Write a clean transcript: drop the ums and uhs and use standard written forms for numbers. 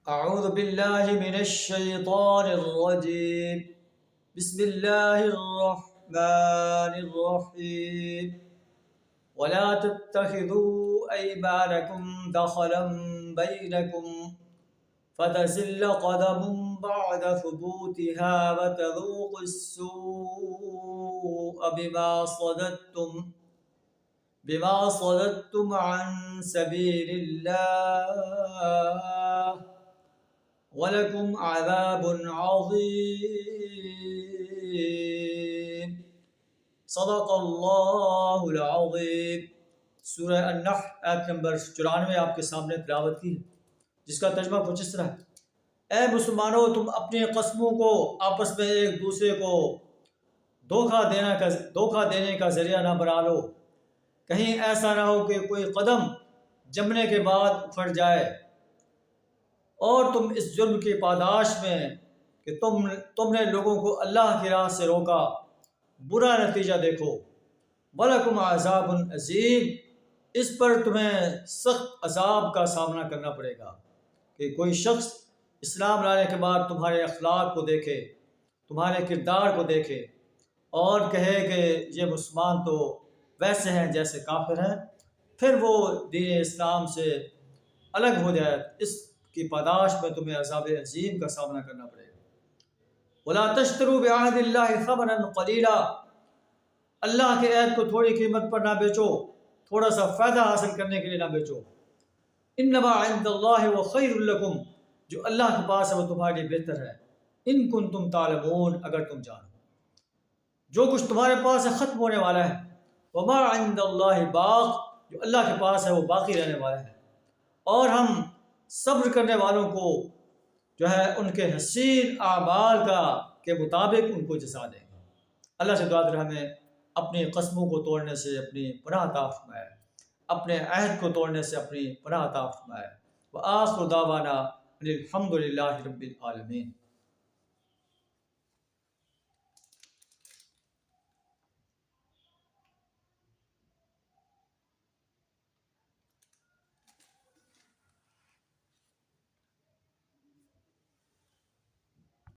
أعوذ بالله من الشيطان الرجيم. بسم الله الرحمن الرحيم. ولا تتخذوا أيمانكم دخلا بينكم فتزل قدم بعد ثبوتها وتذوقوا السوء بما صددتم عن سبيل الله وَلَكُمْ عَذَابٌ عَظِيمٌ. صدق اللہ العظیم. سورہ النحل آیت نمبر 94 آپ کے سامنے تلاوت کی ہے، جس کا ترجمہ کچھ اس طرح ہے: اے مسلمانوں، تم اپنی قسموں کو آپس میں ایک دوسرے کو دھوکہ دینے کا ذریعہ نہ بنا لو، کہیں ایسا نہ ہو کہ کوئی قدم جمنے کے بعد اکھڑ جائے اور تم اس جرم کی پاداش میں کہ تم نے لوگوں کو اللہ کی راہ سے روکا برا نتیجہ دیکھو. وَلَكُمْ عَذَابٌ عَظِيمٌ. اس پر تمہیں سخت عذاب کا سامنا کرنا پڑے گا کہ کوئی شخص اسلام لانے کے بعد تمہارے اخلاق کو دیکھے، تمہارے کردار کو دیکھے اور کہے کہ یہ مسلمان تو ویسے ہیں جیسے کافر ہیں، پھر وہ دین اسلام سے الگ ہو جائے. اس کی پاداش میں تمہیں عذاب عظیم کا سامنا کرنا پڑے گا. وَلَا تَشْتَرُوا بِعَهْدِ اللَّهِ ثَمَنًا قَلِيلًا. اللہ کے عہد کو تھوڑی قیمت پر نہ بیچو، تھوڑا سا فائدہ حاصل کرنے کے لیے نہ بیچو. إِنَّمَا عِندَ اللَّهِ وَخَيْرٌ لَكُمْ. جو اللہ کے پاس ہے وہ تمہارے لیے بہتر ہے. إِن كُنتُمْ تَعْلَمُونَ. اگر تم جانو. جو کچھ تمہارے پاس ہے ختم ہونے والا ہے. وَمَا عِندَ اللَّهِ بَاقٍ. جو اللہ کے پاس ہے وہ باقی رہنے والا ہے. اور ہم صبر کرنے والوں کو جو ہے ان کے حسین اعمال کے مطابق ان کو جزا دیں گے. اللہ سے دعا کریں ہمیں اپنی قسموں کو توڑنے سے اپنی پناہ عطا فرمائے، اپنے عہد کو توڑنے سے اپنی پناہ عطا فرمائے. وآخر دعوانا ان الحمد للہ رب العالمین.